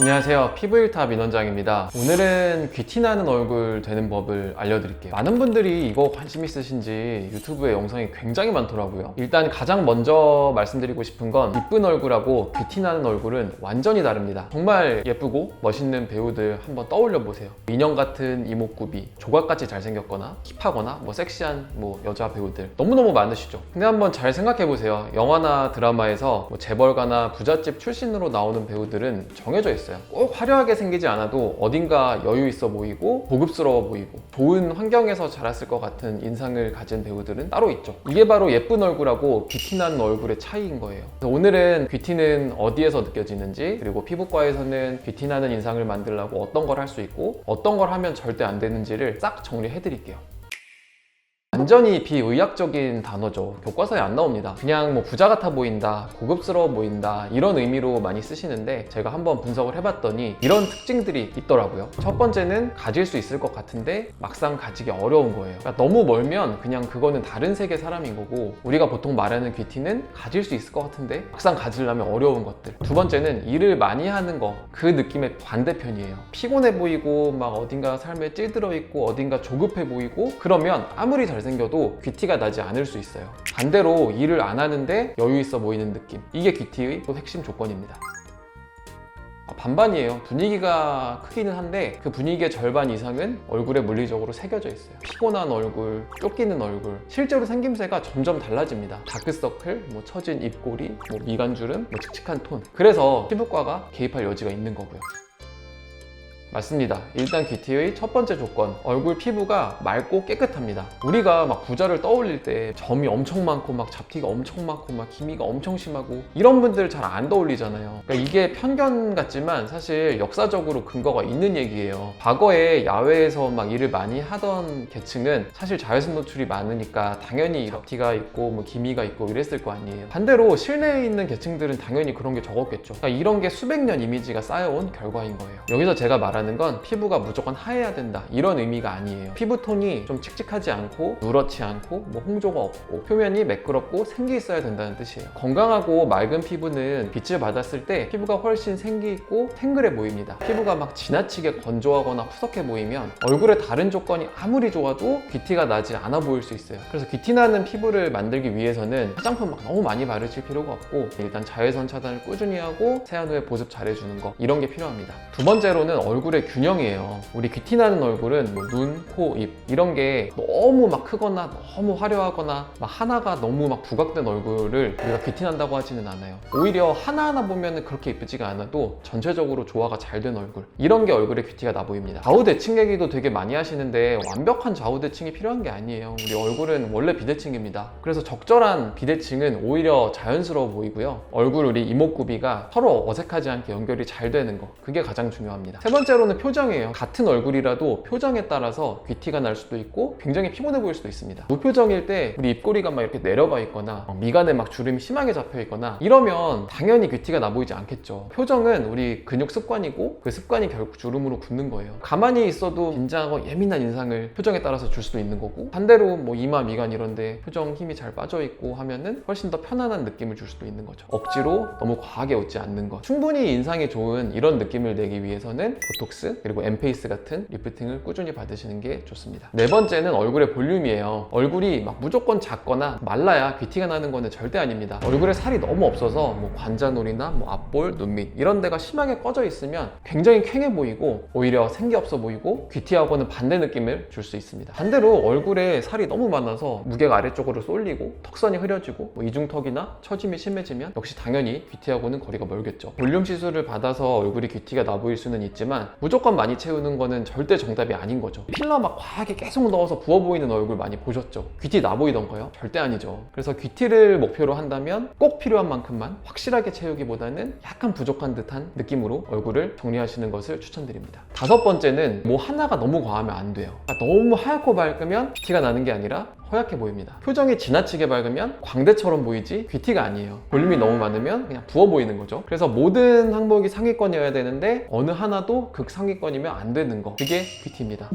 안녕하세요, 피부일타 민원장입니다. 오늘은 귀티나는 얼굴 되는 법을 알려드릴게요. 많은 분들이 이거 관심 있으신지 유튜브에 영상이 굉장히 많더라고요. 일단 가장 먼저 말씀드리고 싶은 건 이쁜 얼굴하고 귀티나는 얼굴은 완전히 다릅니다. 정말 예쁘고 멋있는 배우들 한번 떠올려 보세요. 인형 같은 이목구비, 조각같이 잘생겼거나 힙하거나 섹시한 여자 배우들 너무너무 많으시죠. 근데 한번 잘 생각해 보세요. 영화나 드라마에서 재벌가나 부잣집 출신으로 나오는 배우들은 정해져 있어요. 꼭 화려하게 생기지 않아도 어딘가 여유 있어 보이고 고급스러워 보이고 좋은 환경에서 자랐을 것 같은 인상을 가진 배우들은 따로 있죠. 이게 바로 예쁜 얼굴하고 귀티나는 얼굴의 차이인 거예요. 그래서 오늘은 귀티는 어디에서 느껴지는지, 그리고 피부과에서는 귀티나는 인상을 만들려고 어떤 걸 할 수 있고 어떤 걸 하면 절대 안 되는지를 싹 정리해 드릴게요. 완전히 비의학적인 단어죠. 교과서에 안 나옵니다. 그냥 부자 같아 보인다, 고급스러워 보인다 이런 의미로 많이 쓰시는데 제가 한번 분석을 해봤더니 이런 특징들이 있더라고요. 첫 번째는 가질 수 있을 것 같은데 막상 가지기 어려운 거예요. 그러니까 너무 멀면 그냥 그거는 다른 세계 사람인 거고, 우리가 보통 말하는 귀티는 가질 수 있을 것 같은데 막상 가지려면 어려운 것들. 두 번째는 일을 많이 하는 거, 그 느낌의 반대편이에요. 피곤해 보이고 어딘가 삶에 찔들어 있고 어딘가 조급해 보이고, 그러면 아무리 잘생겨도 귀티가 나지 않을 수 있어요. 반대로 일을 안 하는데 여유 있어 보이는 느낌, 이게 귀티의 또 핵심 조건입니다. 반반이에요. 분위기가 크기는 한데 그 미국의 절반 이상은 얼굴에 물리적으로 새겨져 있어요. 피곤한 얼굴, 쫓기는 얼굴, 실제로 생김새가 점점 달라집니다. 다크서클, 처진 입꼬리, 미간주름, 칙칙한 톤. 그래서 피부과가 개입할 여지가 있는 거고요. 맞습니다. 일단 귀티의 첫 번째 조건, 얼굴 피부가 맑고 깨끗합니다. 우리가 부자를 떠올릴 때 점이 엄청 많고 잡티가 엄청 많고 기미가 엄청 심하고 이런 분들 잘 안 떠올리잖아요. 그러니까 이게 편견 같지만 사실 역사적으로 근거가 있는 얘기예요. 과거에 야외에서 일을 많이 하던 계층은 사실 자외선 노출이 많으니까 당연히 잡티가 있고 기미가 있고 이랬을 거 아니에요. 반대로 실내에 있는 계층들은 당연히 그런 게 적었겠죠. 그러니까 이런 게 수백 년 이미지가 쌓여온 결과인 거예요. 여기서 제가 말하는 건 피부가 무조건 하얘야 된다 이런 의미가 아니에요. 피부톤이 좀 칙칙하지 않고 누렇지 않고 홍조가 없고 표면이 매끄럽고 생기 있어야 된다는 뜻이에요. 건강하고 맑은 피부는 빛을 받았을 때 피부가 훨씬 생기 있고 탱글해 보입니다. 피부가 지나치게 건조하거나 푸석해 보이면 얼굴에 다른 조건이 아무리 좋아도 귀티가 나지 않아 보일 수 있어요. 그래서 귀티 나는 피부를 만들기 위해서는 화장품 너무 많이 바르실 필요가 없고, 일단 자외선 차단을 꾸준히 하고 세안 후에 보습 잘해주는 거, 이런 게 필요합니다. 두 번째로는 얼굴의 균형이에요. 우리 귀티 나는 얼굴은 눈, 코, 입 이런 게 너무 크거나 너무 화려하거나 하나가 너무 부각된 얼굴을 우리가 귀티 난다고 하지는 않아요. 오히려 하나하나 보면 그렇게 예쁘지가 않아도 전체적으로 조화가 잘 된 얼굴, 이런 게 얼굴에 귀티가 나 보입니다. 좌우 대칭 얘기도 되게 많이 하시는데 완벽한 좌우 대칭이 필요한 게 아니에요. 우리 얼굴은 원래 비대칭입니다. 그래서 적절한 비대칭은 오히려 자연스러워 보이고요. 얼굴 우리 이목구비가 서로 어색하지 않게 연결이 잘 되는 거, 그게 가장 중요합니다. 세 번째로는 표정이에요. 같은 얼굴이라도 표정에 따라서 귀티가 날 수도 있고 굉장히 피곤해 보일 수도 있습니다. 무표정일 때 우리 입꼬리가 이렇게 내려가 있거나 미간에 주름이 심하게 잡혀 있거나 이러면 당연히 귀티가 나 보이지 않겠죠. 표정은 우리 근육 습관이고 그 습관이 결국 주름으로 굳는 거예요. 가만히 있어도 긴장하고 예민한 인상을 표정에 따라서 줄 수도 있는 거고, 반대로 이마, 미간 이런데 표정 힘이 잘 빠져 있고 하면은 훨씬 더 편안한 느낌을 줄 수도 있는 거죠. 억지로 너무 과하게 웃지 않는 것, 충분히 인상이 좋은 이런 느낌을 내기 위해서는 보톡스 그리고 엠페이스 같은 리프팅을 꾸준히 받으시는 게 좋습니다. 네 번째는 얼굴의 볼륨이에요. 얼굴이 무조건 작거나 말라야 귀티가 나는 거는 절대 아닙니다. 얼굴에 살이 너무 없어서 관자놀이나 앞볼, 눈밑 이런 데가 심하게 꺼져 있으면 굉장히 퀭해 보이고 오히려 생기 없어 보이고 귀티하고는 반대 느낌을 줄 수 있습니다. 반대로 얼굴에 살이 너무 많아서 무게가 아래쪽으로 쏠리고 턱선이 흐려지고 이중턱이나 처짐이 심해지면 역시 당연히 귀티하고는 거리가 멀겠죠. 볼륨 시술을 받아서 얼굴이 귀티가 나 보일 수는 있지만 무조건 많이 채우는 거는 절대 정답이 아닌 거죠. 필러 과하게 계속 넣어서 부어 보이는 얼굴 많이 보셨죠? 귀티 나 보이던가요? 절대 아니죠. 그래서 귀티를 목표로 한다면 꼭 필요한 만큼만 확실하게 채우기보다는 약간 부족한 듯한 느낌으로 얼굴을 정리하시는 것을 추천드립니다. 다섯 번째는 하나가 너무 과하면 안 돼요. 너무 하얗고 밝으면 귀티가 나는 게 아니라 허약해 보입니다. 표정이 지나치게 밝으면 광대처럼 보이지 귀티가 아니에요. 볼륨이 너무 많으면 그냥 부어 보이는 거죠. 그래서 모든 항목이 상위권이어야 되는데 어느 하나도 극상위권이면 안 되는 거, 그게 귀티입니다.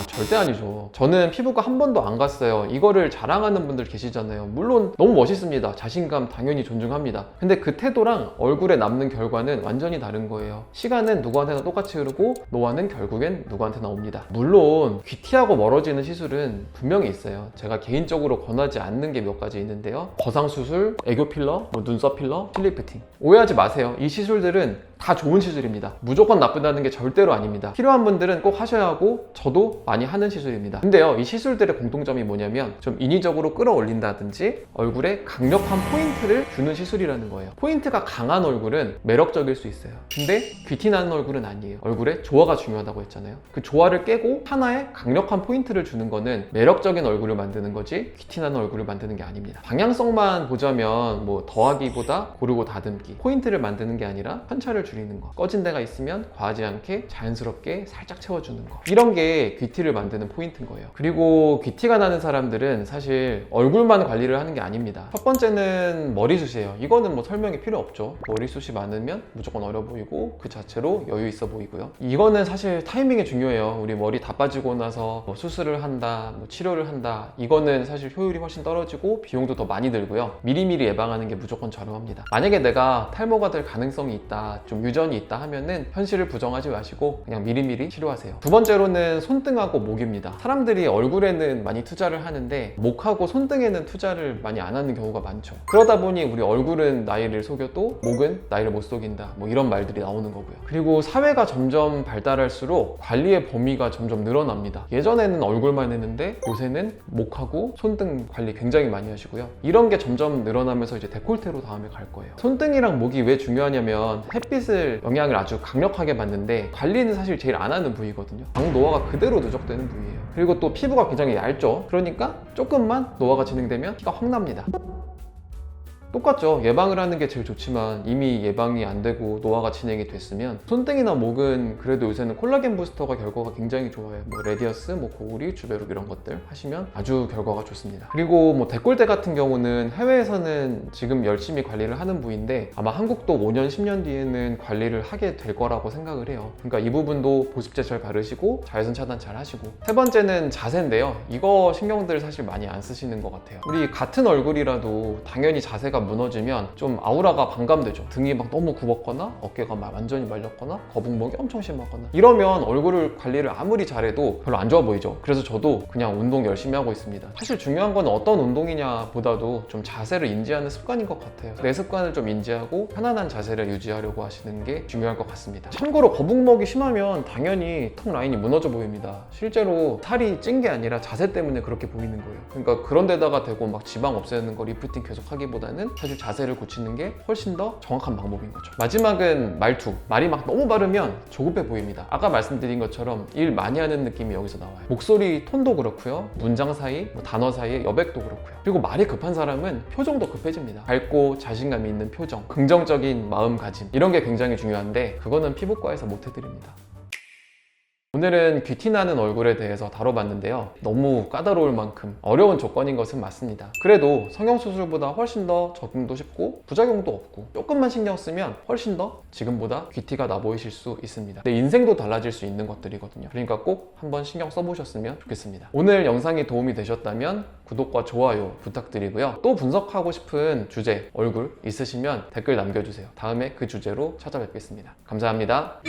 절대 아니죠. 저는 피부과 한 번도 안 갔어요. 이거를 자랑하는 분들 계시잖아요. 물론 너무 멋있습니다. 자신감 당연히 존중합니다. 근데 그 태도랑 얼굴에 남는 결과는 완전히 다른 거예요. 시간은 누구한테나 똑같이 흐르고 노화는 결국엔 누구한테나 옵니다. 물론 귀티하고 멀어지는 시술은 분명히 있어요. 제가 개인적으로 권하지 않는 게 몇 가지 있는데요. 거상수술, 애교 필러, 눈썹 필러, 실리프팅. 오해하지 마세요. 이 시술들은 다 좋은 시술입니다. 무조건 나쁘다는 게 절대로 아닙니다. 필요한 분들은 꼭 하셔야 하고 저도 많이 하는 시술입니다. 근데요, 이 시술들의 공통점이 뭐냐면 좀 인위적으로 끌어올린다든지 얼굴에 강력한 포인트를 주는 시술이라는 거예요. 포인트가 강한 얼굴은 매력적일 수 있어요. 근데 귀티 나는 얼굴은 아니에요. 얼굴에 조화가 중요하다고 했잖아요. 그 조화를 깨고 하나의 강력한 포인트를 주는 거는 매력적인 얼굴을 만드는 거지 귀티 나는 얼굴을 만드는 게 아닙니다. 방향성만 보자면 뭐 더하기보다 고르고 다듬기, 포인트를 만드는 게 아니라 편차를 줄이는 거, 꺼진 데가 있으면 과하지 않게 자연스럽게 살짝 채워주는 거, 이런 게 귀티를 만드는 포인트인 거예요. 그리고 귀티가 나는 사람들은 사실 얼굴만 관리를 하는 게 아닙니다. 첫 번째는 머리숱이에요. 이거는 뭐 설명이 필요 없죠. 머리숱이 많으면 무조건 어려 보이고 그 자체로 여유 있어 보이고요. 이거는 사실 타이밍이 중요해요. 우리 머리 다 빠지고 나서 뭐 수술을 한다, 뭐 치료를 한다, 이거는 사실 효율이 훨씬 떨어지고 비용도 더 많이 들고요. 미리미리 예방하는 게 무조건 저렴합니다. 만약에 내가 탈모가 될 가능성이 있다, 좀 유전이 있다 하면은 현실을 부정하지 마시고 그냥 미리미리 치료하세요. 두 번째로는 손등하고 목입니다. 사람들이 얼굴에는 많이 투자를 하는데 목하고 손등에는 투자를 많이 안 하는 경우가 많죠. 그러다 보니 우리 얼굴은 나이를 속여도 목은 나이를 못 속인다, 뭐 이런 말들이 나오는 거고요. 그리고 사회가 점점 발달할수록 관리의 범위가 점점 늘어납니다. 예전에는 얼굴만 했는데 요새는 목하고 손등 관리 굉장히 많이 하시고요. 이런 게 점점 늘어나면서 이제 데콜테로 다음에 갈 거예요. 손등이랑 목이 왜 중요하냐면 햇빛을 영향을 아주 강력하게 받는데 관리는 사실 제일 안 하는 부위거든요. 방노화가 그대로 누적되는 부위예요. 그리고 또 피부가 굉장히 얇죠. 그러니까 조금만 노화가 진행되면 피가 확 납니다. 똑같죠. 예방을 하는 게 제일 좋지만 이미 예방이 안 되고 노화가 진행이 됐으면 손등이나 목은 그래도 요새는 콜라겐 부스터가 결과가 굉장히 좋아요. 뭐 레디어스, 뭐 고구리, 주베룩 이런 것들 하시면 아주 결과가 좋습니다. 그리고 뭐 데콜테 같은 경우는 해외에서는 지금 열심히 관리를 하는 부위인데 아마 한국도 5년, 10년 뒤에는 관리를 하게 될 거라고 생각을 해요. 그러니까 이 부분도 보습제 잘 바르시고 자외선 차단 잘 하시고. 세 번째는 자세인데요. 이거 신경들 사실 많이 안 쓰시는 것 같아요. 우리 같은 얼굴이라도 당연히 자세가 무너지면 좀 아우라가 반감되죠. 등이 막 너무 굽었거나 어깨가 막 완전히 말렸거나 거북목이 엄청 심하거나 이러면 얼굴 관리를 아무리 잘해도 별로 안 좋아 보이죠. 그래서 저도 그냥 운동 열심히 하고 있습니다. 사실 중요한 건 어떤 운동이냐 보다도 좀 자세를 인지하는 습관인 것 같아요. 내 습관을 좀 인지하고 편안한 자세를 유지하려고 하시는 게 중요할 것 같습니다. 참고로 거북목이 심하면 당연히 턱 라인이 무너져 보입니다. 실제로 살이 찐 게 아니라 자세 때문에 그렇게 보이는 거예요. 그러니까 그런 데다가 대고 막 지방 없애는 거 리프팅 계속 하기보다는 사실 자세를 고치는 게 훨씬 더 정확한 방법인 거죠. 마지막은 말투. 말이 막 너무 바르면 조급해 보입니다. 아까 말씀드린 것처럼 일 많이 하는 느낌이 여기서 나와요. 목소리 톤도 그렇고요. 문장 사이, 뭐 단어 사이의 여백도 그렇고요. 그리고 말이 급한 사람은 표정도 급해집니다. 밝고 자신감이 있는 표정, 긍정적인 마음가짐, 이런 게 굉장히 중요한데 그거는 피부과에서 못 해드립니다. 오늘은 귀티 나는 얼굴에 대해서 다뤄봤는데요. 너무 까다로울 만큼 어려운 조건인 것은 맞습니다. 그래도 성형수술보다 훨씬 더 적응도 쉽고 부작용도 없고 조금만 신경 쓰면 훨씬 더 지금보다 귀티가 나 보이실 수 있습니다. 내 인생도 달라질 수 있는 것들이거든요. 그러니까 꼭 한번 신경 써보셨으면 좋겠습니다. 오늘 영상이 도움이 되셨다면 구독과 좋아요 부탁드리고요. 또 분석하고 싶은 주제, 얼굴 있으시면 댓글 남겨주세요. 다음에 그 주제로 찾아뵙겠습니다. 감사합니다.